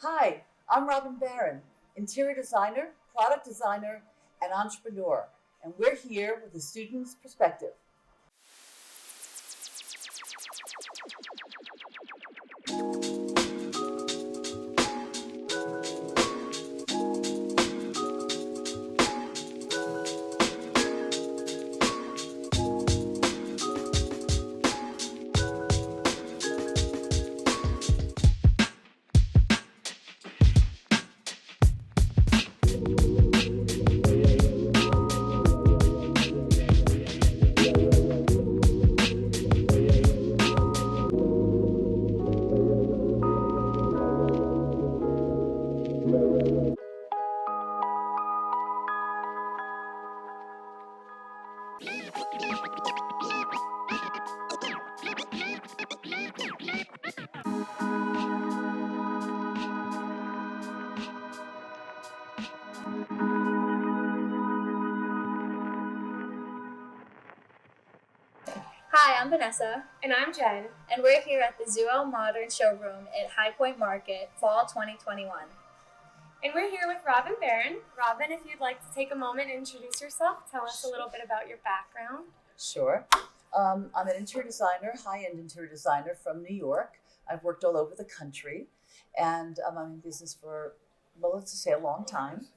Hi, I'm Robin Barron, interior designer, product designer, and entrepreneur, and we're here with a student's perspective. Hi, I'm Vanessa, And I'm Jen. and we're here at the Zuo Modern Showroom at High Point Market, Fall 2021. And we're here with Robin Barron. Robin, if you'd like to take a moment and introduce yourself, tell us a little bit about your background. Sure. I'm an interior designer, high-end interior designer from New York. I've worked all over the country, and I'm in business for, well, let's just say a long time.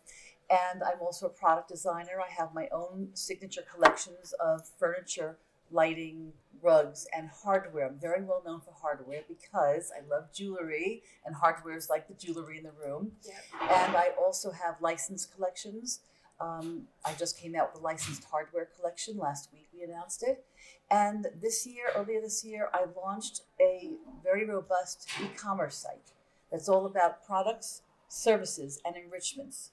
And I'm also a product designer. I have my own signature collections of furniture, lighting, rugs, and hardware. I'm very well known for hardware because I love jewelry, and hardware is like the jewelry in the room. Yep. And I also have licensed collections. I just came out with a licensed hardware collection. Last week we announced it. And earlier this year, I launched a very robust e-commerce site that's all about products, services, and enrichments.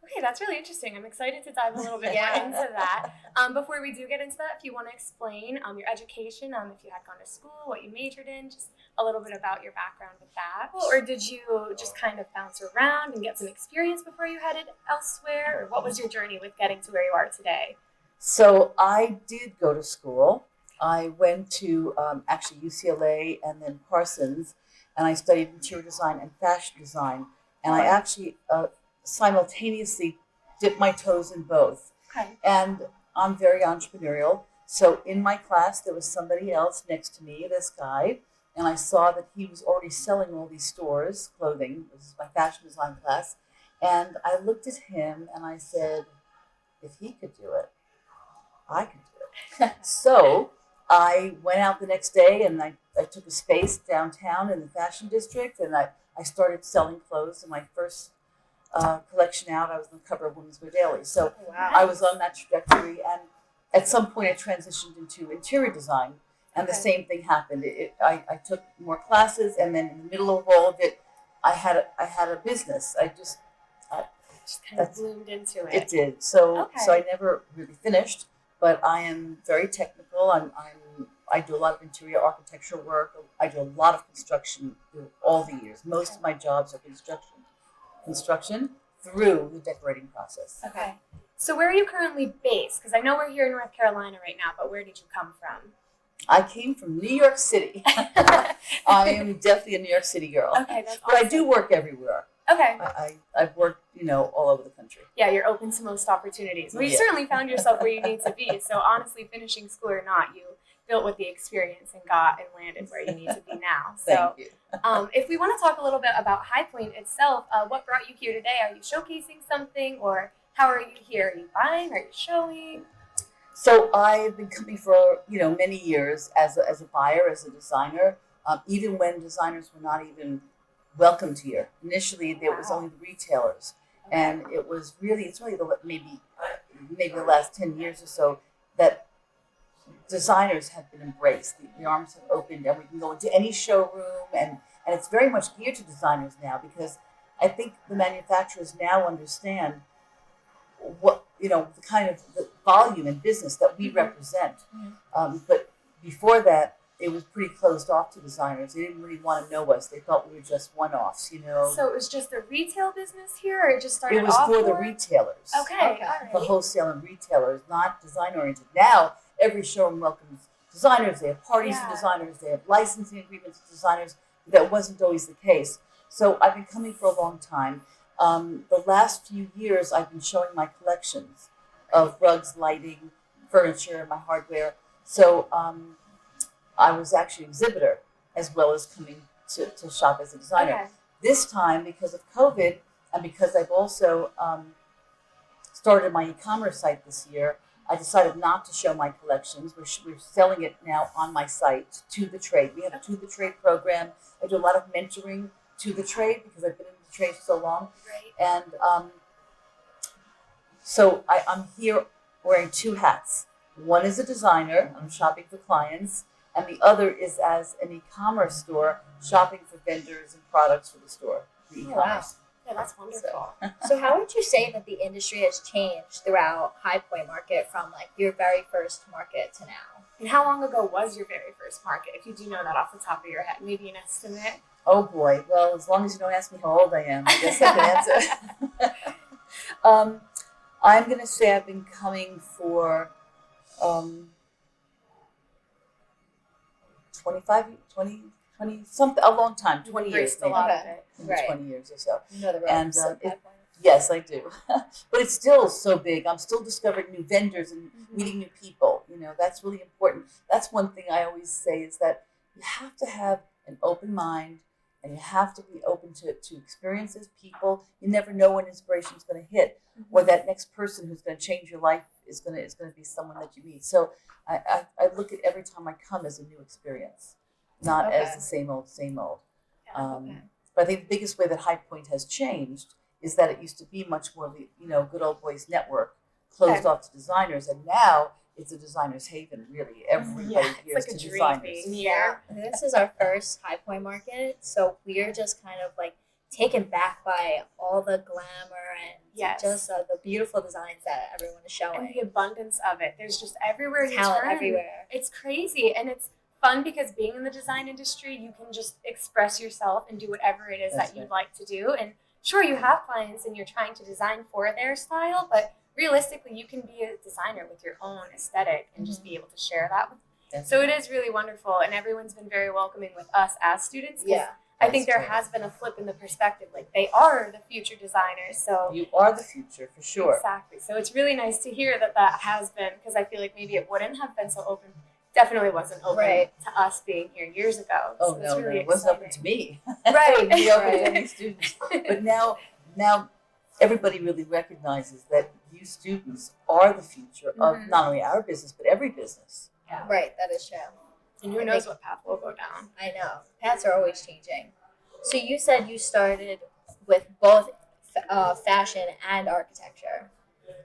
Okay, that's really interesting. I'm excited to dive a little bit more into that. Before we do get into that, if you want to explain your education, if you had gone to school, what you majored in, just a little bit about your background with that. Or did you just kind of bounce around and get some experience before you headed elsewhere? Or what was your journey with getting to where you are today? So I did go to school. I went to actually UCLA and then Parsons, and I studied interior design and fashion design. And I actually simultaneously dipped my toes in both. Okay. And I'm very entrepreneurial. So in my class, there was somebody else next to me, this guy, and I saw that he was already selling all these stores, clothing. This is my fashion design class. And I looked at him and I said, if he could do it, I could do it. So I went out the next day and I took a space downtown in the fashion district, and I started selling clothes. In my first collection out, I was on the cover of Women's Wear Daily. So Wow. I was on that trajectory, and at some point I transitioned into interior design, and the Okay. same thing happened. I took more classes, and then in the middle of all of it, I had a business. Just kind of That's- bloomed into it. It did. So Okay. I never really finished, but I am very technical. I do a lot of interior architectural work. I do a lot of construction through all the years. Most of my jobs are construction through the decorating process. Okay. So where are you currently based? Because I know we're here in North Carolina right now, but where did you come from? I came from New York City. I am definitely a New York City girl. Okay, that's But awesome. I do work everywhere. Okay. I've worked, all over the country. Yeah, you're open to most opportunities. Well, you Yeah. certainly found yourself where you need to be. So honestly, finishing school or not, you built with the experience and got and landed where you need to be now. So Thank you. if we want to talk a little bit about High Point itself, what brought you here today? Are you showcasing something, or how are you here? Are you buying? Are you showing? So I've been coming for many years as a buyer, as a designer, even when designers were not even welcomed here. Initially, there was Wow. only the retailers, and it's really maybe the last 10 years or so that designers have been embraced. The arms have opened, and we can go into any showroom, and it's very much geared to designers now, because I think the manufacturers now understand what the kind of the volume and business that we represent. But before that, it was pretty closed off to designers. They didn't really want to know us. They thought we were just one-offs, So it was just a retail business here, or it just started It was off for the retailers. Okay, all right. For wholesale and retailers, not design-oriented. Now, every showroom welcomes designers. They have parties for Yeah. designers. They have licensing agreements with designers. That wasn't always the case. So I've been coming for a long time. The last few years, I've been showing my collections of rugs, lighting, furniture, my hardware. So I was actually an exhibitor as well as coming to shop as a designer. Okay. This time, because of COVID, and because I've also started my e-commerce site this year, I decided not to show my collections. We're selling it now on my site to the trade. We have a to the trade program. I do a lot of mentoring to the trade because I've been in the trade so long. Right. And so I'm here wearing two hats. One is a designer, I'm shopping for clients, and the other is as an e-commerce store, shopping for vendors and products for the store, the e-commerce. Yeah, that's wonderful. So how would you say that the industry has changed throughout High Point Market from like your very first market to now? And how long ago was your very first market? If you do know that off the top of your head, maybe an estimate. Oh boy, well, as long as you don't ask me how old I am, I guess I can answer. I'm going to say I've been coming for 20, something, a long time, 20 years Embraced a lot of Okay. it. maybe Right. 20 years or so. You know the And, ropes of it- High Point. Yes, I do. But it's still so big. I'm still discovering new vendors and meeting new people. You know, that's really important. That's one thing I always say is that you have to have an open mind and you have to be open to experiences, people. You never know when inspiration is going to hit or that next person who's going to change your life is going to be someone that you meet. So I look at every time I come as a new experience, not as Okay. the same old, same old. Yeah, okay. But I think the biggest way that High Point has changed is that it used to be much more of the, good old boys network, closed Okay. off to designers, and now it's a designer's haven, really. Everybody Yeah, here it's is like to a dream designers. being Yeah, here. this is our first High Point Market, so we're just kind of like taken back by all the glamour and Yes. just the beautiful designs that everyone is And showing. the abundance of it. There's just everywhere you Talent turn. everywhere. It's crazy. And it's fun because being in the design industry, you can just express yourself and do whatever it is That's that you'd right. like to do. And sure, you have clients and you're trying to design for their style, but realistically, you can be a designer with your own aesthetic and just be able to share that with. That's So it is really wonderful, and everyone's been very welcoming with us as students. 'Cause Yeah. I think That's there true. has been a flip in the perspective. Like, they are the future designers. So You are the future, for sure. exactly. So it's really nice to hear that that has been, because I feel like maybe it wouldn't have been so open. Definitely wasn't open Right. to us being here years ago. Oh, So it's no, really it wasn't open to exciting. me. Right. It wouldn't be open Right. to any students. But now everybody really recognizes that you students are the future of Mhm. not only our business, but every business. Right, that is true. And who knows what path we'll go down. I know. Paths are always changing. So you said you started with both fashion and architecture.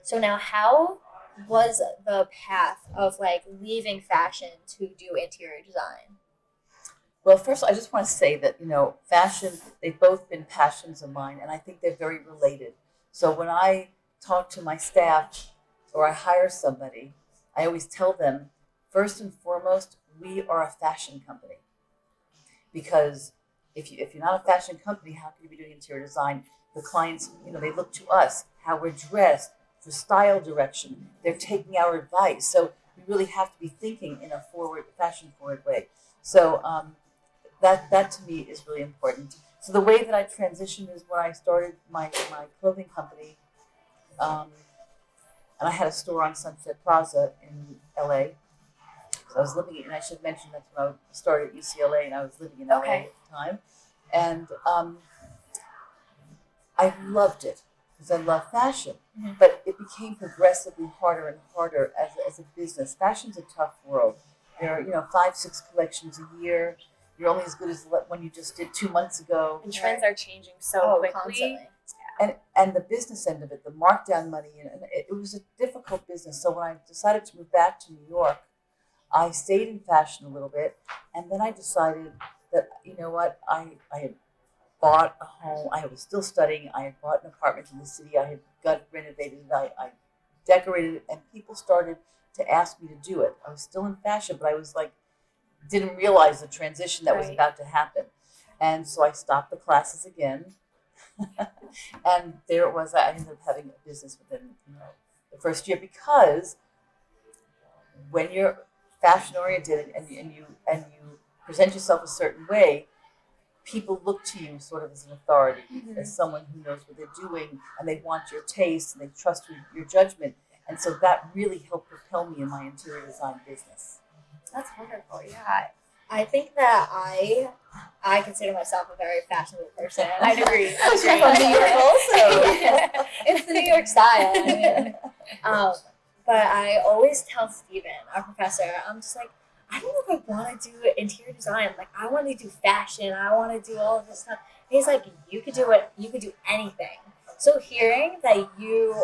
So now how was the path of like leaving fashion to do interior design? Well, first, I just want to say that, fashion, they've both been passions of mine, and I think they're very related. So when I talk to my staff or I hire somebody, I always tell them, first and foremost, we are a fashion company. Because if you're not a fashion company, how can you be doing interior design? The clients, they look to us, how we're dressed, for style direction. They're taking our advice. So we really have to be thinking in a fashion forward way. So that to me is really important. So the way that I transitioned is when I started my clothing company, and I had a store on Sunset Plaza in LA. So I was living, and I should mention that's when I started at UCLA, and I was living in LA Okay. at the time. And I loved it because I love fashion, Mhm. but it became progressively harder and harder as a business. Fashion's a tough world. There are 5-6 collections a year. You're only as good as the one you just did 2 months ago. And trends are changing so quickly. Constantly. And the business end of it, the markdown money, and it was a difficult business. So when I decided to move back to New York, I stayed in fashion a little bit, and then I decided that, you know what, I had bought a home. I was still studying. I had bought an apartment in the city. I had got it renovated. I decorated it, and people started to ask me to do it. I was still in fashion, but I was like, didn't realize the transition that was Right. about to happen. And so I stopped the classes again. And there it was. I ended up having a business within the first year, because when you're fashion oriented and you present yourself a certain way, people look to you sort of as an authority, Mhm. as someone who knows what they're doing, and they want your taste and they trust your judgment. And so that really helped propel me in my interior design business. That's wonderful. Yeah, I think that I consider myself a very fashionable person. I'd agree. She's from New York also. Yeah. It's the New York style. I mean, but I always tell Steven, our professor, I'm just like, I don't know if I want to do interior design. Like, I want to do fashion. I want to do all of this stuff. And he's like, you could do it. You could do anything. So hearing that you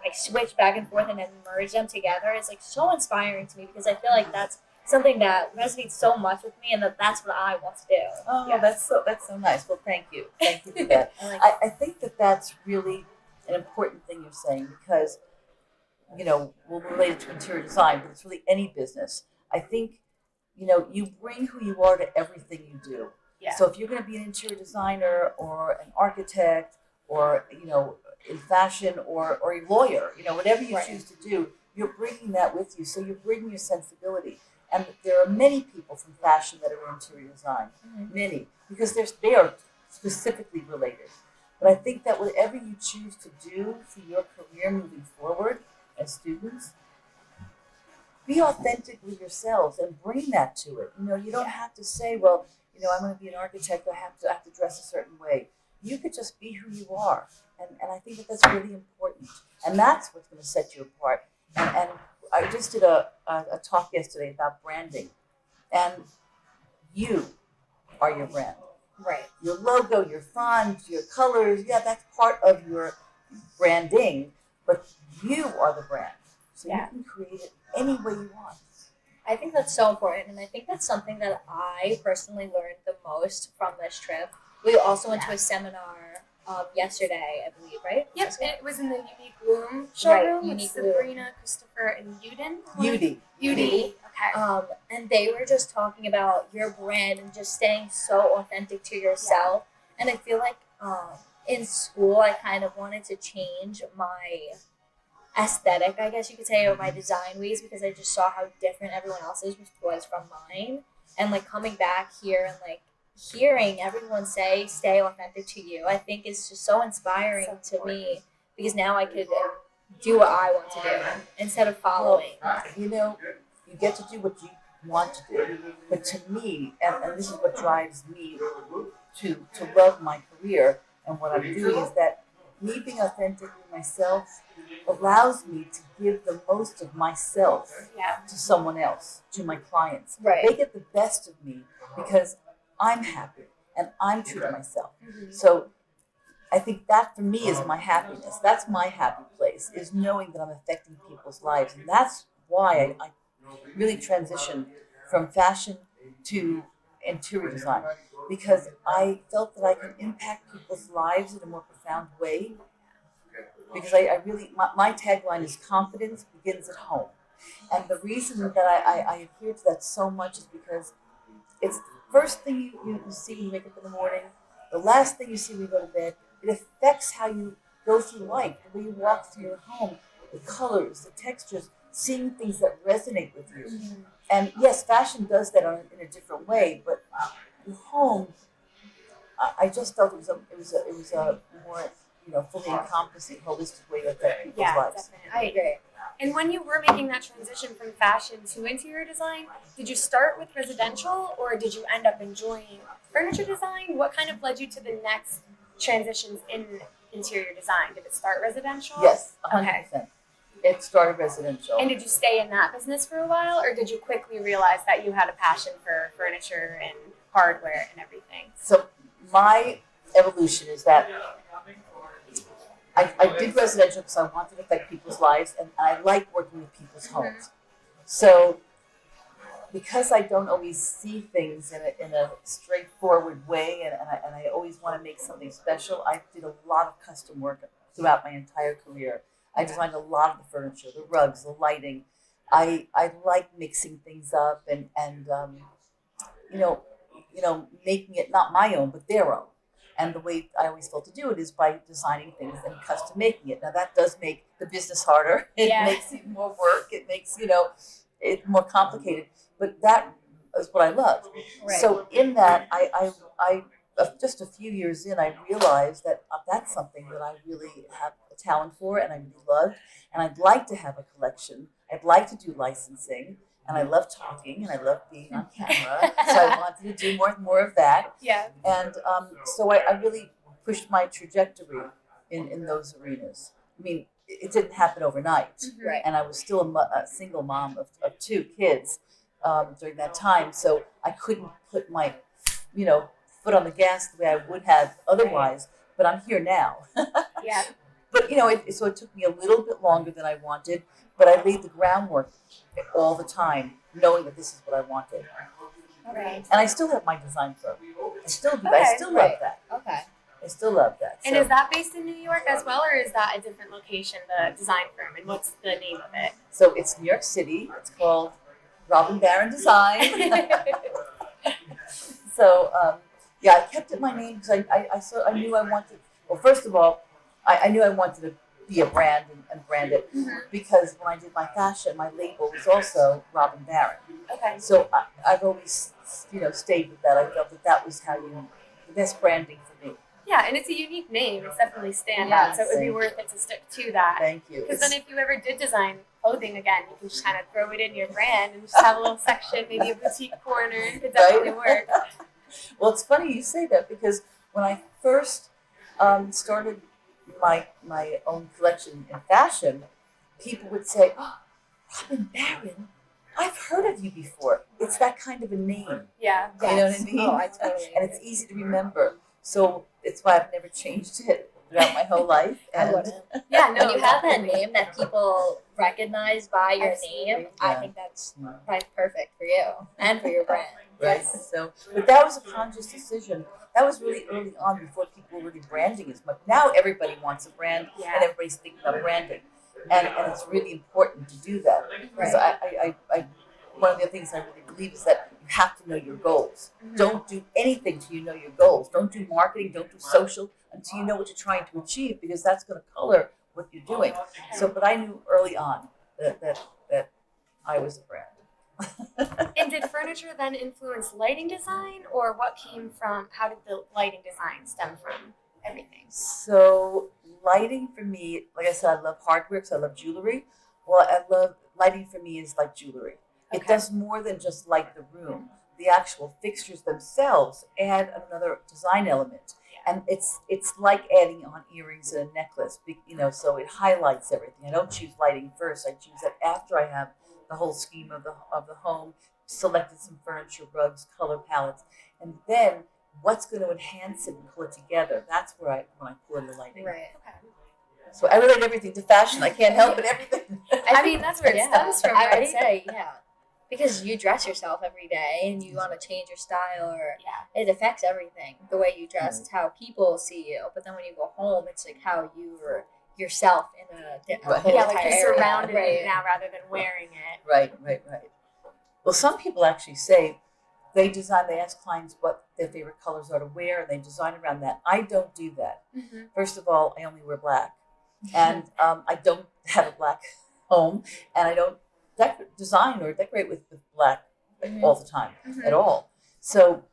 like switch back and forth and then merge them together is like so inspiring to me, because I feel like that's something that resonates so much with me, and that's what I want to do. Oh, Yes. that's so nice. Well, thank you for that. I like I think that that's really an important thing you're saying, because, we'll relate it to interior design, but it's really any business. I think, you bring who you are to everything you do. yeah. So if you're going to be an interior designer or an architect or, in fashion or a lawyer, whatever you Right. choose to do, you're bringing that with you. So you're bringing your sensibility. And there are many people from fashion that are in interior design, Mhm. many, because they are specifically related. But I think that whatever you choose to do for your career moving forward as students, be authentic with yourselves and bring that to it. You don't have to say, well, I'm going to be an architect, I have to dress a certain way. You could just be who you are. And I think that that's really important. And that's what's going to set you apart. And I just did a talk yesterday about branding. And you are your brand. Right. Your logo, your font, your colors, yeah, that's part of your branding. But you are the brand. So Yeah. you can create it any way you want. I think that's so important, and I think that's something that I personally learned the most from this trip. We also went to a seminar yesterday, I believe, right? Yep, it was in the Unique Loom showroom with Unique Loom. Sabrina, Christopher, and Uden. Beauty. Udi. Okay. And they were just talking about your brand and just staying so authentic to yourself. And I feel like in school, I kind of wanted to change my aesthetic, I guess you could say, or my design ways, because I just saw how different everyone else's was from mine. And like coming back here and like hearing everyone say stay authentic to you, I think is just so inspiring to me, because now I could do what I want to do instead of following. You get to do what you want to do. But to me, and this is what drives me to love my career and what I'm doing, is that me being authentic with myself allows me to give the most of myself Yeah. to someone else, to my clients. Right. They get the best of me because I'm happy and I'm true to myself. Mhm. So I think that for me is my happiness. That's my happy place, is knowing that I'm affecting people's lives. And that's why I really transitioned from fashion to interior design, because I felt that I could impact people's lives in a more profound way. Because I really, my tagline is confidence begins at home. And the reason that I adhere to that so much is because it's the first thing you see when you wake up in the morning, the last thing you see when you go to bed. It affects how you go through life, the way you walk through your home, the colors, the textures, seeing things that resonate with you. Mm-hmm. And yes, fashion does that in a different way, but the home, I just felt it was a more fully encompassing, holistic way to affect people's Yeah, lives. definitely. I agree. And when you were making that transition from fashion to interior design, did you start with residential or did you end up enjoying furniture design? What kind of led you to the next transitions in interior design? Did it start residential? Yes, Okay. 100%. It started residential. And did you stay in that business for a while, or did you quickly realize that you had a passion for furniture and hardware and everything? So my evolution is that I did residential because I wanted to affect people's lives, and I like working with people's homes. So because I don't always see things in a straightforward way, and I always want to make something special, I did a lot of custom work throughout my entire career. I designed a lot of the furniture, the rugs, the lighting. I like mixing things up and making it not my own but their own. And the way I always felt to do it is by designing things and custom making it. Now that does make the business harder. It Yeah. makes it more work. It makes it more complicated. But that is what I loved. Right. So in that, I just a few years in, I realized that that's something that I really have a talent for, and I really loved, and I'd like to have a collection. I'd like to do licensing, and I love talking, and I love being on camera. So I wanted to do more and more of that. Yeah. And so I really pushed my trajectory in those arenas. I mean, it didn't happen overnight, Right. and I was still a single mom of 2 kids during that time. So I couldn't put my, foot on the gas the way I would have otherwise. But I'm here now. Yeah. But so it took me a little bit longer than I wanted. But I laid the groundwork all the time, knowing that this is what I wanted. Right. And I still have my design firm. I still do. I Okay. still Right. love that. Okay. I still love that. And So- is that based in New York as well, or is that a different location, the design firm? And what's the name of it? So it's New York City. It's called Robin Barron Design. So yeah, I kept it my name because I knew I wanted. Well, first of all, I knew I wanted to be a brand and brand it because when I did my fashion, my label was also Robin Barron. Okay. So I've always stayed with that. I felt that was the best branding for me. Yeah, and it's a unique name. It's definitely stand Yes. out, so it would be worth it to stick to that. Thank you. Because then if you ever did design clothing again, you can just kind of throw it in your brand and just have a little section, maybe a boutique corner. It could definitely work. Well, it's funny you say that because when I first started my own collection in fashion, people would say, "Oh, Robin Barron, I've heard of you before." It's that kind of a name, Yeah. you know what I mean? Oh, I totally And it's easy to remember. So it's why I've never changed it throughout my whole life. I And wouldn't. Yeah, no. When you have that definitely. name that people recognize by your Absolutely. name, I Yeah. think that's probably perfect for you and for your brand. right. So, but that was a conscious decision. That was really early on before people were really branding as much. Now everybody wants a brand Yeah. and everybody's thinking about branding. And it's really important to do that. Because I one of the things I really believe is that you have to know your goals. Don't do anything till you know your goals. Don't do marketing, don't do social until you know what you're trying to achieve because that's going to color what you're doing. So, but I knew early on that I was a brand. And did furniture then influence lighting design, or what came from? How did the lighting design stem from everything? So lighting for me, like I said, I love hardware because I love jewelry. Well, I love lighting for me is like jewelry. It Okay. does more than just light the room. The actual fixtures themselves add another design element. And it's like adding on earrings and a necklace, so it highlights everything. I don't choose lighting first. I choose that after I have the whole scheme of the home, selected some furniture, rugs, color palettes, and then what's going to enhance it and pull it together. That's when I pull in the lighting. Right. Okay. So I relate everything to fashion. I can't help it. Everything. I mean, that's where it stems from, I would right? say, yeah. Because you dress yourself every day and you want to change your style or Yeah. it affects everything. The way you dress, it's how people see you. But then when you go home, it's like how you're yourself in a Right. whole Yeah, like entire you're area. surrounded in Right. it now rather than wearing it. Right. Well, some people actually say they ask clients what their favorite colors are to wear, and they design around that. I don't do that. Mm-hmm. First of all, I only wear black, and I don't have a black home, and I don't design or decorate with black all the time at all. So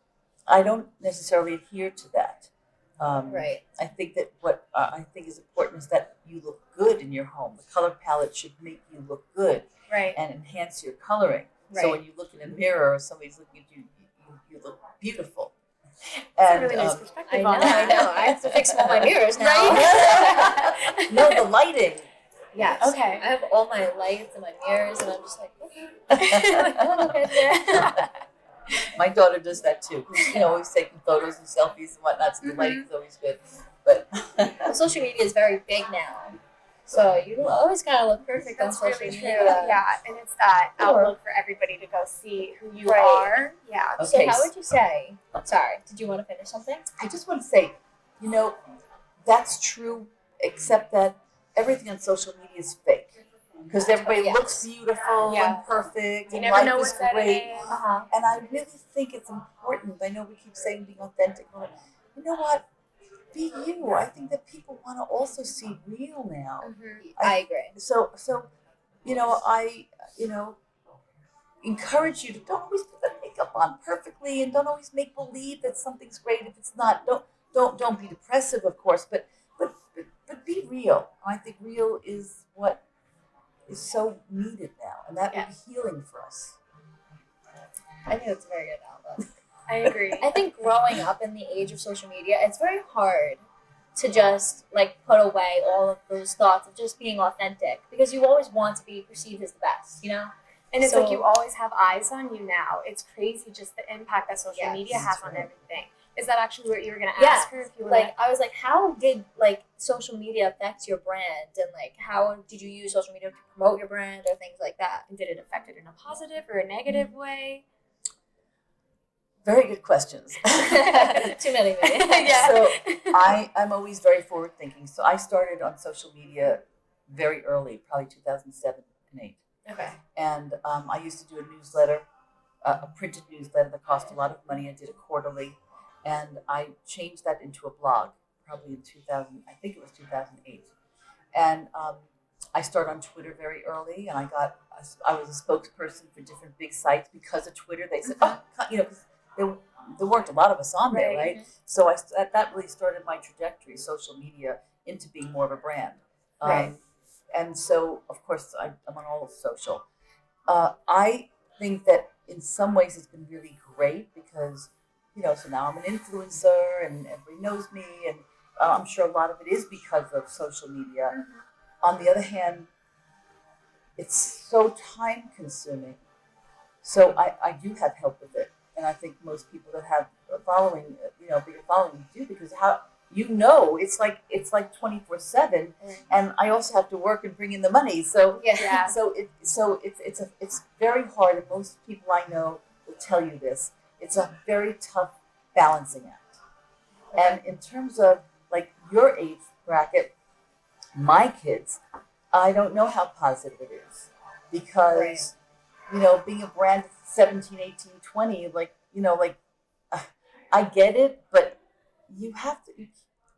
I don't necessarily adhere to that. Right. I think that what I think is important is that you look good in your home. The color palette should make you look good Right. and enhance your coloring. So Right. when you look in a mirror or somebody's looking at you, you look beautiful. That's And a really nice I perspective know, on that. I know. I have to fix all my mirrors now. Right? no, the lighting. Yes. Okay. I have all my lights and my mirrors, and I'm just like, oh, look at there. My daughter does that too. Always taking photos and selfies and whatnot. So the lighting's always good. But Well, social media is very big now, so you always gotta look perfect That's on social really true. media. Yeah, and it's that Sure. outlook for everybody to go see who you Right. are. Yeah. So Okay. how would you say? Sorry, did you want to finish something? I just want to say, that's true, except that everything on social media is fake. Because everybody Yes. looks beautiful Yeah. and perfect You and never life know is what's great. edited. Uh-huh. And I really think it's important. I know we keep saying being authentic. But you know what? Be you. I think that people want to also see real now. Mm-hmm. I agree. So I encourage you to don't always put that up on perfectly, and don't always make believe that something's great if it's not. Don't be depressive, of course, but be real. I think real is what is so needed now, and that would be healing for us. I think that's a very good outlook. I agree. I think growing up in the age of social media, it's very hard to just like put away all of those thoughts of just being authentic, because you always want to be perceived as the best, you know? And it's So- like you always have eyes on you now. It's crazy just the impact that social media has on everything. Is that actually what you were going to ask her? If you were like, I was like, how did like social media affect your brand, and like how did you use social media to promote your brand or things like that? And did it affect it in a positive or a negative way? Very good questions. Too many, maybe. Yeah. So I'm always very forward thinking. So I started on social media very early, probably 2007 and 8. Okay. And I used to do a newsletter, a printed newsletter that cost a lot of money. I did it quarterly, and I changed that into a blog probably in 2000. I think it was 2008. And I started on Twitter very early, and I was a spokesperson for different big sites because of Twitter. They said, because there weren't a lot of us on there, right? So that really started my trajectory, social media, into being more of a brand. And so, of course, I'm on all of social. I think that in some ways it's been really great because, so now I'm an influencer and everybody knows me, and I'm sure a lot of it is because of social media. On the other hand, it's so time consuming. So I do have help with it. And I think most people that have a following, bigger following do, because it's like 24/7, and I also have to work and bring in the money. So it's very hard, and most people I know will tell you this. It's a very tough balancing act. And in terms of like your age bracket, my kids, I don't know how positive it is, because being a brand 17, 18, 20, I get it, but you have to,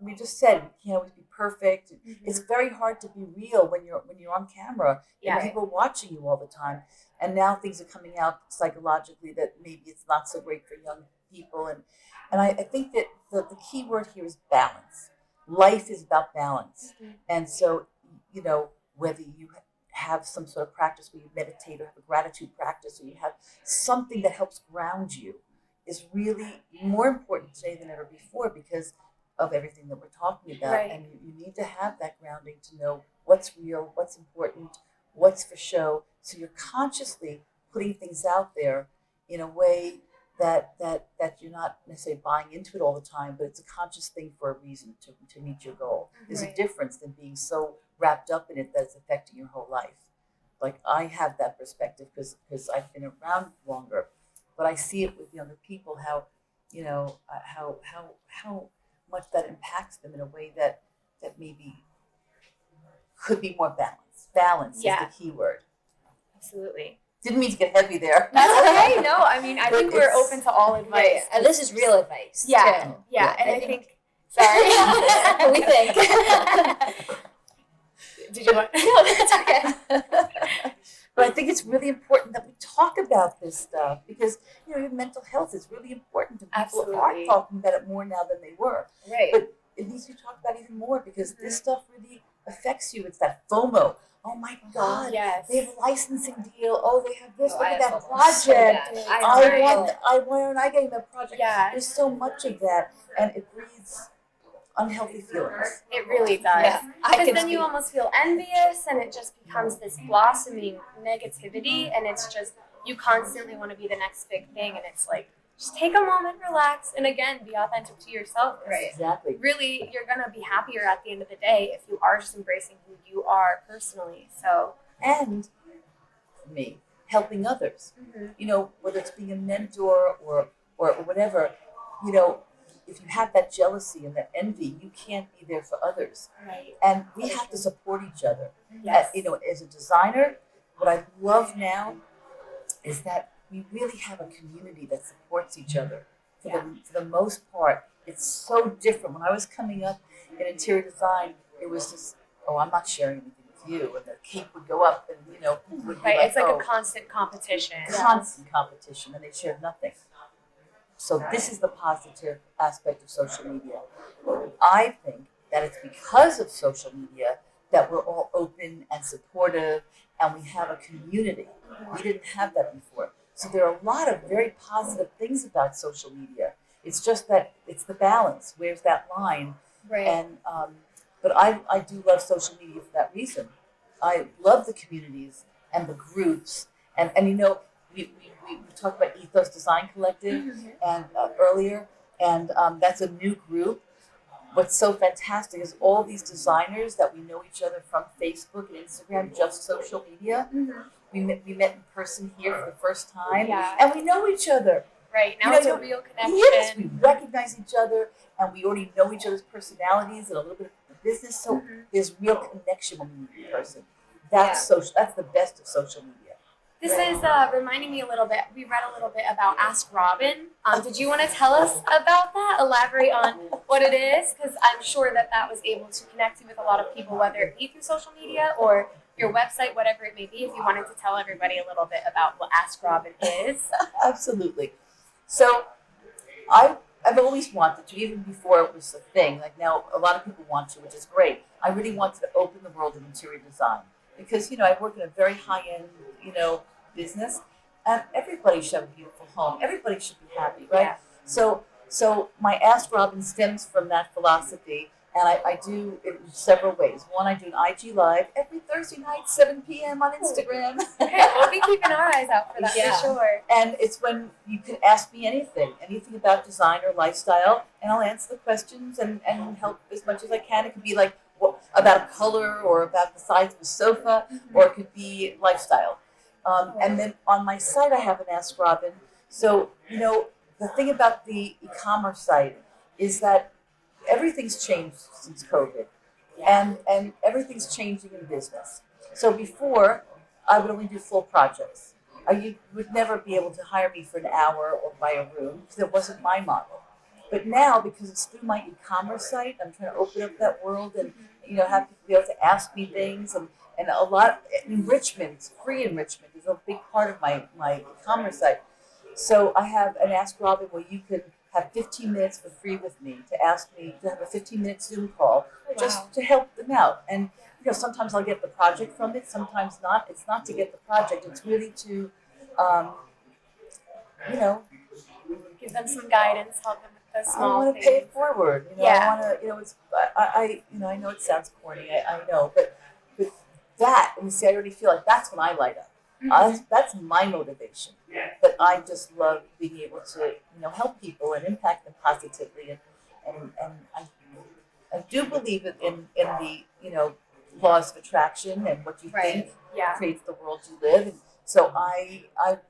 we just said, you can't always be perfect. It's very hard to be real when you're on camera and people watching you all the time. And now things are coming out psychologically that maybe it's not so great for young people. And I think that the key word here is balance. Life is about balance. And so, whether you have some sort of practice where you meditate or have a gratitude practice, or you have something that helps ground you, is really more important today than ever before because of everything that we're talking about. And you need to have that grounding to know what's real, what's important, what's for show. So you're consciously putting things out there in a way that you're not necessarily buying into it all the time, but it's a conscious thing for a reason to meet your goal. There's a difference than being so wrapped up in it that it's affecting your whole life. Like I have that perspective because I've been around longer, but I see it with younger people how much that impacts them in a way that maybe could be more balanced. Balance is the key word. Absolutely. Didn't mean to get heavy there. That's okay. No, I mean, I think we're open to all advice. Right. And this is real advice. Yeah. Too. Yeah. And I think sorry. We think. Did you want? No, that's okay. But I think it's really important that we talk about this stuff because, your mental health is really important. And people are talking about it more now than they were. Right. But it needs to be talked about even more because this stuff really affects you. It's that FOMO. Oh my God. Yes. They have a licensing deal. Oh, they have this. Oh, Look I at have that FOMO project. so bad. Why aren't I getting that project? Yeah. There's so much of that. And it breeds unhealthy feelings. It really does. Yeah. Because then you almost feel envious and it just becomes this blossoming negativity, and it's just you constantly want to be the next big thing, and it's like just take a moment, relax, and again be authentic to yourself. Right. Exactly. Really, you're gonna be happier at the end of the day if you are just embracing who you are personally. So and for me, helping others. Whether it's being a mentor or whatever, if you have that jealousy and that envy, you can't be there for others. Right. And we have to support each other. Yes. As a designer, what I love now is that we really have a community that supports each other. For the most part, it's so different. When I was coming up in interior design, it was just, I'm not sharing anything with view, and the cape would go up, and people would be Right. like, It's like oh, a constant competition. constant competition, and they shared nothing. So this is the positive aspect of social media. I think that it's because of social media that we're all open and supportive, and we have a community. We didn't have that before. So there are a lot of very positive things about social media. It's just that it's the balance. Where's that line? Right. And but I do love social media for that reason. I love the communities and the groups, and we talked about Ethos Design Collective and earlier, and that's a new group. What's so fantastic is all these designers that we know each other from Facebook and Instagram, just social media. We met in person here for the first time, Yeah. and we know each other. Right. Now You it's know, a real connection. Yes, we recognize each other, and we already know each other's personalities and a little bit of the business. So there's real connection when we meet in person. That's social. That's the best of social media. This is reminding me a little bit. We read a little bit about Ask Robin. Did you want to tell us about that? Elaborate on what it is, because I'm sure that was able to connect you with a lot of people, whether it be through social media or your website, whatever it may be. If you wanted to tell everybody a little bit about what Ask Robin is. Absolutely. So I've always wanted to, even before it was a thing. Like now, a lot of people want to, which is great. I really wanted to open the world of interior design because I work in a very high end business, and everybody should have a beautiful home. Everybody should be happy, right? Yeah. So my Ask Robin stems from that philosophy, and I do it in several ways. One, I do an IG Live every Thursday night, 7 p.m. on Instagram. Okay, we'll be keeping our eyes out for that for sure. And it's when you can ask me anything about design or lifestyle, and I'll answer the questions and help as much as I can. It could be like about a color or about the size of a sofa, or it could be lifestyle. And then on my site, I have an Ask Robin. So, the thing about the e-commerce site is that everything's changed since COVID, and everything's changing in business. So before, I would only do full projects. You would never be able to hire me for an hour or buy a room because it wasn't my model. But now, because it's through my e-commerce site, I'm trying to open up that world and have people be able to ask me things, and a lot enrichment, free enrichment is a big part of my e-commerce site. So I have an Ask Robin where you can have 15 minutes for free with me to ask me to have a 15-minute Zoom call just to help them out. And sometimes I'll get the project from it, sometimes not. It's not to get the project; it's really to, give them some guidance, help them with those small I want to pay it forward. I want to. It's I know it sounds corny. I know, but that, and see, I already feel like that's when I light up. That's my motivation. But I just love being able to help people and impact them positively, and I do believe in the laws of attraction, and what you think creates the world you live in. So I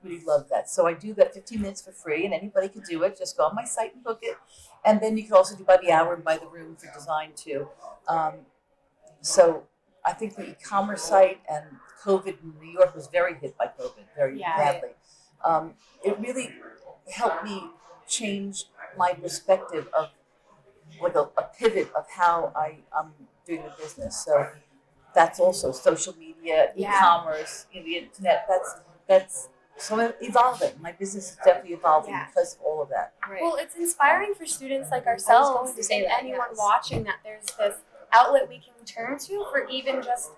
really love that. So I do that 15 minutes for free, and anybody can do it. Just go on my site and book it. And then you can also do by the hour and by the room for design too. So I think the e-commerce site, and COVID in New York was very hit by COVID, very badly. It really helped me change my perspective of like a pivot of how I'm doing the business. So that's also social media, e-commerce, the internet. That's so I'm evolving. My business is definitely evolving because of all of that. Right. Well, it's inspiring for students like ourselves and anyone watching that there's this outlet we can turn to for even just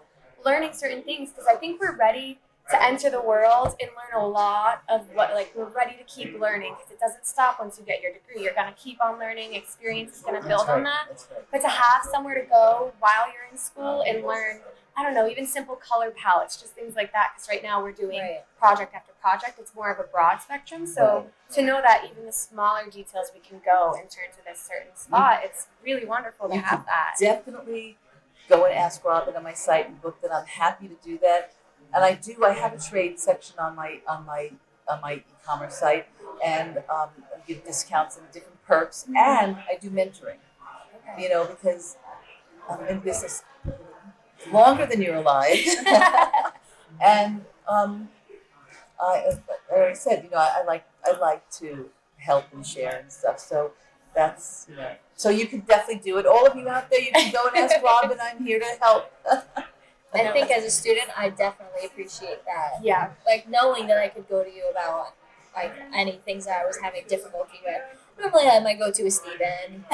learning certain things, because I think we're ready to enter the world and learn a lot of we're ready to keep learning, because it doesn't stop once you get your degree. You're going to keep on learning. Experience is going to build on that. That's right. But to have somewhere to go while you're in school and learn, I don't know, even simple color palettes, just things like that, because right now we're doing project after project. It's more of a broad spectrum. So to know that even the smaller details we can go and turn to this certain spot, it's really wonderful to have that. Definitely go and Ask Robin on my site and book that. I'm happy to do that. And I have a trade section on my e-commerce site, and I give discounts and different perks, and I do mentoring. Because I'm in business longer than you're alive, and I already said, I like to help and share and stuff. So that's so you can definitely do it. All of you out there, you can go and Ask Robin. I'm here to help. I think as a student, I definitely appreciate that. Yeah. Like knowing that I could go to you about like any things that I was having difficulty with. Normally, my go-to is Steven.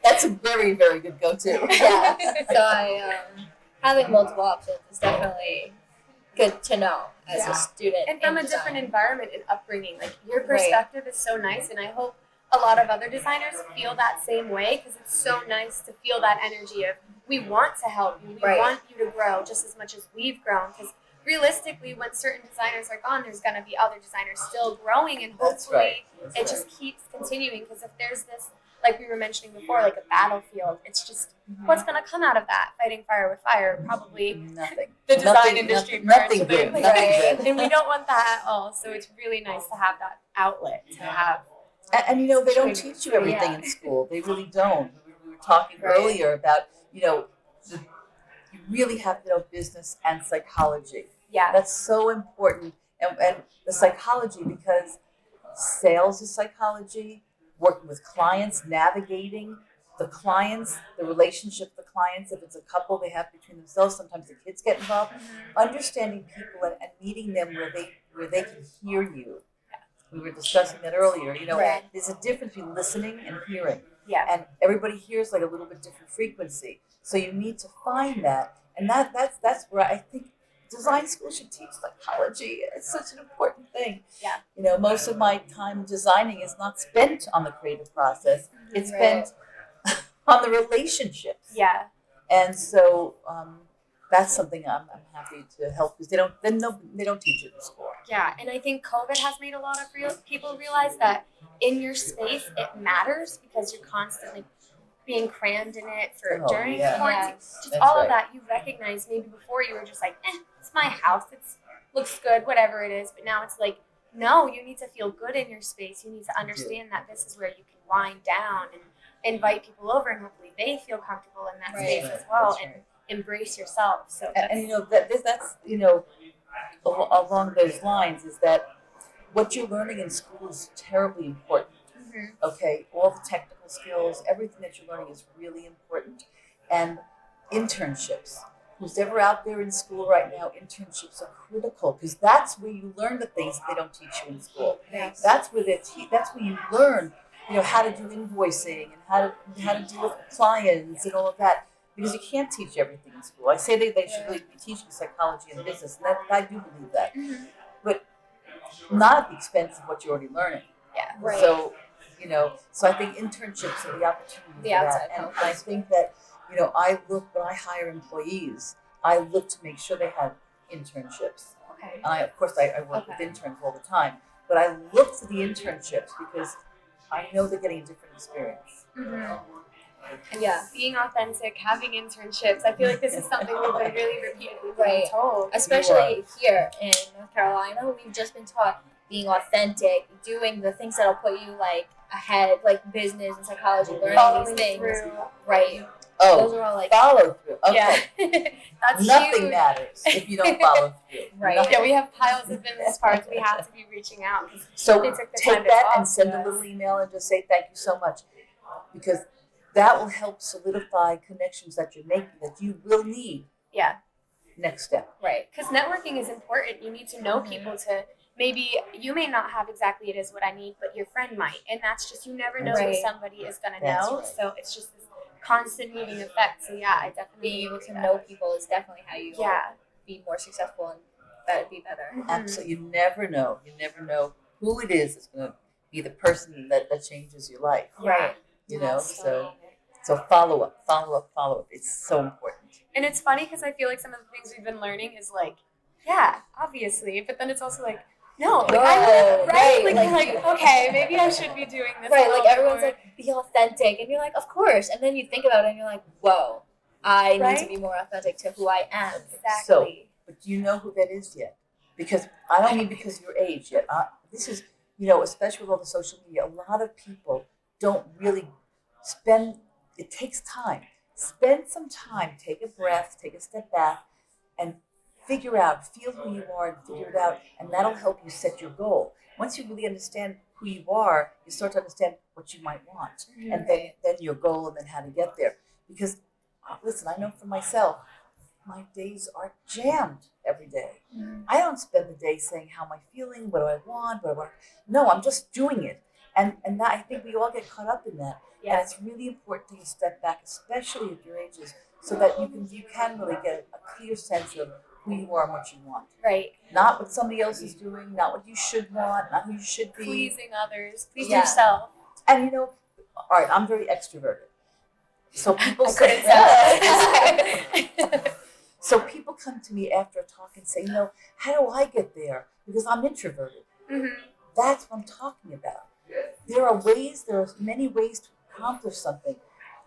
That's a very, very good go-to. Yeah. So having multiple options is definitely good to know as a student. And from in a different design. environment and upbringing, like your perspective is so nice, and I hope a lot of other designers feel that same way, because it's so nice to feel that energy of we want to help you, we want you to grow just as much as we've grown, because realistically when certain designers are gone, there's going to be other designers still growing, and hopefully it just keeps continuing, because if there's this, like we were mentioning before, like a battlefield, it's just what's going to come out of that? Fighting fire with fire, probably Nothing. the design industry Nothing good. Right. Nothing good. And we don't want that at all, so it's really nice to have that outlet to have. And you know, they don't teach you everything in school. They really don't. We were talking earlier about, you know, you really have to know business and psychology. Yeah. That's so important. And the psychology, because sales is psychology, working with clients, navigating the clients, the relationship with the clients. If it's a couple they have between themselves, sometimes the kids get involved. Understanding people and meeting them where they can hear you. We were discussing that earlier. You know, there's a difference between listening and hearing. Yeah. And everybody hears like a little bit different frequency. So you need to find that. And that's where I think design school should teach psychology. It's such an important thing. Yeah. You know, most of my time designing is not spent on the creative process. It's spent on the relationships. Yeah. And so that's something I'm happy to help, because they don't teach it in school. Yeah, and I think COVID has made a lot of people realize that in your space it matters, because you're constantly being crammed in it for during quarantine. Just That's all of that you recognize. Maybe before you were just like, it's my house, it looks good, whatever it is. But now it's like, no, you need to feel good in your space. You need to understand that this is where you can wind down and invite people over, and hopefully they feel comfortable in that space as well, and embrace yourself. So and you know that's you know, along those lines, is that what you're learning in school is terribly important. Okay, all the technical skills, everything that you're learning is really important. And internships. Who's ever out there in school right now, internships are critical, because that's where you learn the things they don't teach you in school. That's where that's where you learn, you know, how to do invoicing and how to deal with clients and all of that. Because you can't teach everything in school. I say they should really be teaching psychology and business, and I do believe that. But not at the expense of what you're already learning. So, you know, so I think internships are the opportunity for that. And I think that, you know, when I hire employees, I look to make sure they have internships. And of course I work with interns all the time, but I look for the internships because I know they're getting a different experience. Yeah, being authentic, having internships. I feel like this is something we've been really repeatedly being told. Especially here in North Carolina, we've just been taught being authentic, doing the things that'll put you like ahead, like business and psychology, learning these things. Oh, those are all like follow through. Okay. Yeah. That's Nothing huge. matters if you don't follow through. Nothing. Yeah, we have piles of business cards. We have to be reaching out. So they took the take time to that talk and send to a us. little email and just say thank you so much, because that will help solidify connections that you're making that you will need. Next step. Because networking is important. You need to know people to. Maybe you may not have exactly it is what I need, but your friend might. And that's just, you never know what somebody is going to know. So it's just this constant moving effect. So yeah, I definitely being able to know people is definitely how you be more successful and be better. Absolutely. You never know. You never know who it is that's going to be the person that changes your life. You know, so follow up. It's so important. And it's funny because I feel like some of the things we've been learning is like, obviously, but then it's also like, no, like, okay, maybe I should be doing this. Like everyone's like, be authentic, and you're like, of course. And then you think about it, and you're like, whoa, I need to be more authentic to who I am. So, but do you know who that is yet? Because I don't mean because of your age yet. This is, you know, especially with all the social media, a lot of people don't really spend. It takes time. Spend some time. Take a breath. Take a step back, and figure out, feel who you are and figure it out, and that'll help you set your goal. Once you really understand who you are, you start to understand what you might want, and then your goal, and then how to get there. Because, listen, I know for myself, my days are jammed every day. Mm-hmm. I don't spend the day saying, how am I feeling? What do I want? What do I want? No, I'm just doing it. And that, I think we all get caught up in that. And it's really important to take a step back, especially at your ages, so that you can really get a clear sense of who you are and what you want. Right. Not what somebody else is doing, not what you should want, not who you should be. Pleasing others, please Yeah. yourself. And all right, I'm very extroverted. So people I say, couldn't tell. so people come to me after a talk and say, how do I get there? Because I'm introverted. Mm-hmm. That's what I'm talking about. There are many ways to accomplish something.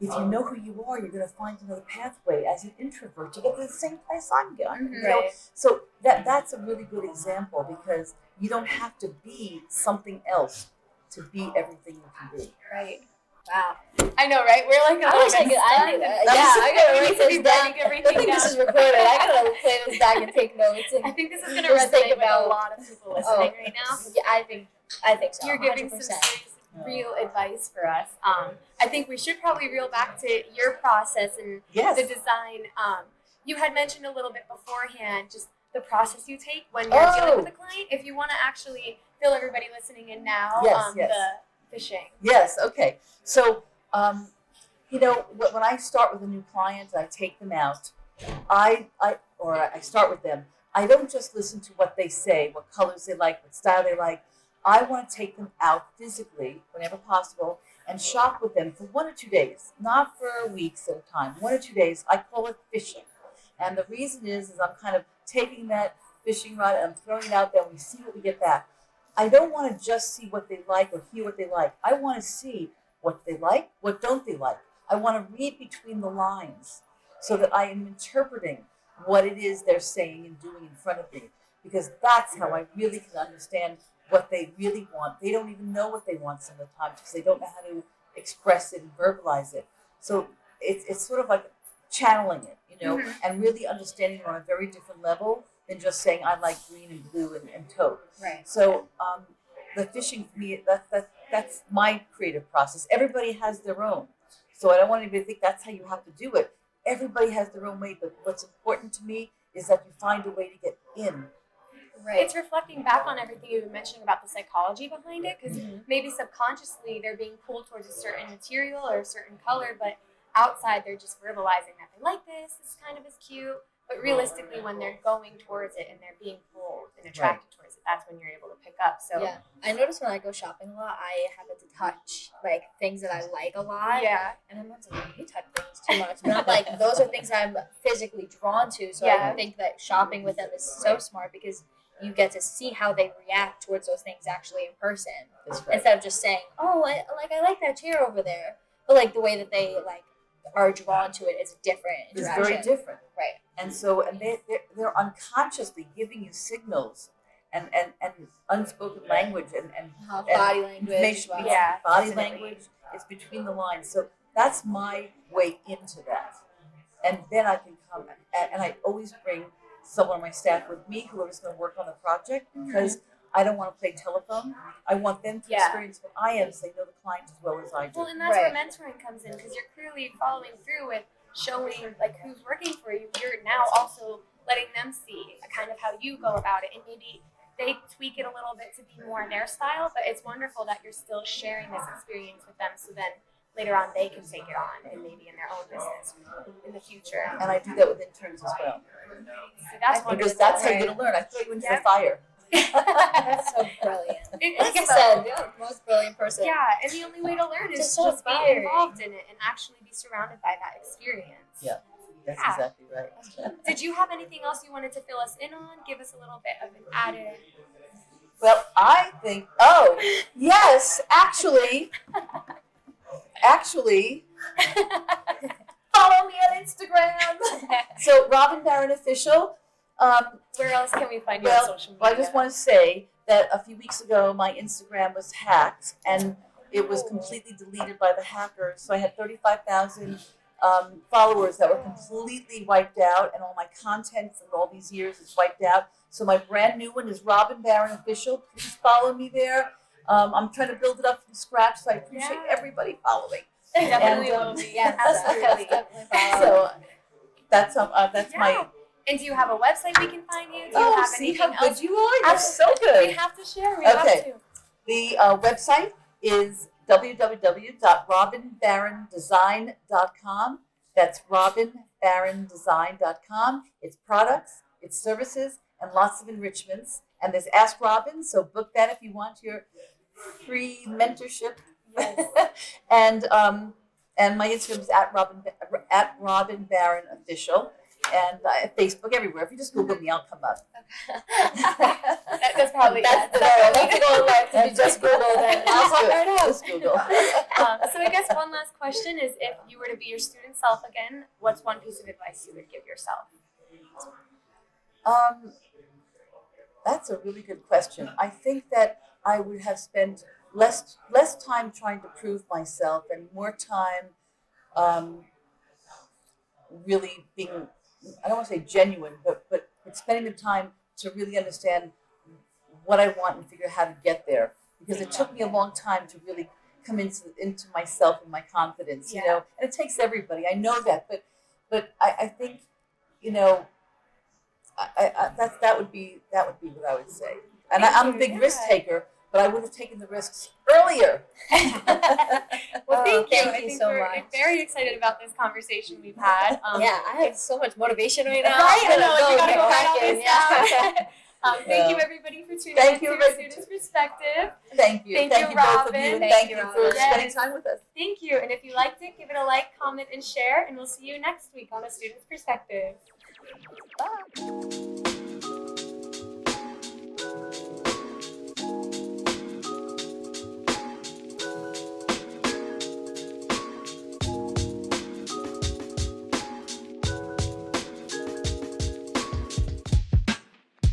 If you know who you are, you're going to find another pathway as an introvert to get to the same place I'm going. Mhm. Right. So that's a really good example, because you don't have to be something else to be everything you can be. Right. Wow. I know, right? We're like, I wish I gotta write this down. I think this is recorded. I gotta play this back and take notes. I think this is going to Just think resonate with about- a lot of people listening right now. Yeah, I think so. You're giving 100%. some serious, real advice for us. I think we should probably reel back to your process and Yes. the design. You had mentioned a little bit beforehand just the process you take when you're dealing with a client. If you want to actually fill everybody listening in now, Yes. the fishing. Yes, okay. So, when I start with a new client, I take them out. I start with them. I don't just listen to what they say, what colors they like, what style they like. I want to take them out physically, whenever possible, and shop with them for 1 or 2 days, not for weeks at a time. 1 or 2 days. I call it fishing. And the reason is I'm kind of taking that fishing rod and I'm throwing it out there and we see what we get back. I don't want to just see what they like or hear what they like. I want to see what they like, what don't they like. I want to read between the lines so that I am interpreting what it is they're saying and doing in front of me, because that's how I really can understand what they really want. They don't even know what they want some of the time because they don't know how to express it and verbalize it. So it's sort of like channeling it, Mhm. and really understanding it on a very different level than just saying I like green and blue and taupe. Right. So the fishing for me, that's my creative process. Everybody has their own. So I don't want anybody to think that's how you have to do it. Everybody has their own way, but what's important to me is that you find a way to get in. Right. It's reflecting back on everything you've been mentioning about the psychology behind it, because maybe subconsciously they're being pulled towards a certain material or a certain color, but outside they're just verbalizing that they like this kind of is cute. But realistically, when they're going towards it and they're being pulled and attracted towards it, that's when you're able to pick up. So Yeah, I notice when I go shopping a lot, I happen to touch like things that I like a lot. yeah. And I'm not like, you touch things too much. But I'm like, those are things I'm physically drawn to. So Yeah. I think that shopping with them is so smart because you get to see how they react towards those things actually in person. That's right. Instead of just saying, oh, I like that chair over there. But like the way that they like are drawn to it is different It's interaction. very different. Right. And so, they're unconsciously giving you signals and unspoken language and Body language. information, Well. Yeah. body definitely. language. It's between the lines. So that's my way into that. And then I can come and I always bring someone on my staff with me, whoever's going to work on the project, because I don't want to play telephone. I want them to Yeah. experience what I am, so they know the client as well as I do. Well, and that's Right. where mentoring comes in, because you're clearly following through with showing like who's working for you. You're now also letting them see kind of how you go about it, and maybe they tweak it a little bit to be more their style. But it's wonderful that you're still sharing this experience with them, so then later on they can take it on and maybe in their own business in the future. And I do that with interns as well, So that's wonderful. because that's how you're going to learn. I throw you into the Yeah. fire. That's so brilliant. It Like I is, said, though. you're the most brilliant person. Yeah, and the only way to learn is Just to so just be inspiring. involved in it and actually be surrounded by that experience. Yeah. That's Yeah. exactly right. Did you have anything else you wanted to fill us in on? Give us a little bit of an added. Well, I think, yes, actually, follow me on Instagram. So, Robin Barron Official. Where else can we find you on Well, social media? I just want to say that a few weeks ago, my Instagram was hacked and it was completely deleted by the hackers. So I had 35,000 followers that were completely wiped out, and all my content from all these years is wiped out. So my brand new one is Robin Barron Official. Please follow me there. I'm trying to build it up from scratch, so I appreciate Yeah. everybody following. Definitely And, will be. Yes, Absolutely. definitely follow. So That's Yeah. my. And do you have a website we can find you? Do you Oh, have see anything how good else? you are. You're so good. We have to share. We Okay. have to. The website is www.robinbarondesign.com. That's robinbarondesign.com. It's products, it's services, and lots of enrichments. And there's Ask Robin, so book that if you want your free mentorship. Yes. And my Instagram is at Robin Baron Official, and Facebook everywhere. If you just Google me, I'll come up. That's probably That's the yeah, goal. That's the goal. If you just Google, then I'll Just pop right up. Just Google. So I guess one last question is, if you were to be your student self again, what's one piece of advice you would give yourself? That's a really good question. I think that I would have spent less time trying to prove myself and more time really being, I don't want to say genuine, but spending the time to really understand what I want and figure out how to get there. Because it took me a long time to really come into myself and my confidence, you know. And it takes everybody. I know that, but I think, you know, that would be what I would say. And I'm a big risk taker, but I would have taken the risks earlier. Well, thank you. Thank I you think so we're much. very excited about this conversation we've had. Yeah, I have so much motivation right now. Right? I know, Go you gotta get go write all cracking, this yeah. down. Thank you, everybody, for tuning Thank in you, to Rick. Students' Perspective. Thank you. Thank you, both of Robin. you. And Thank thank you, you for Robin. spending time with us. Thank you. And if you liked it, give it a like, comment, and share. And we'll see you next week on A Student's Perspective. Bye.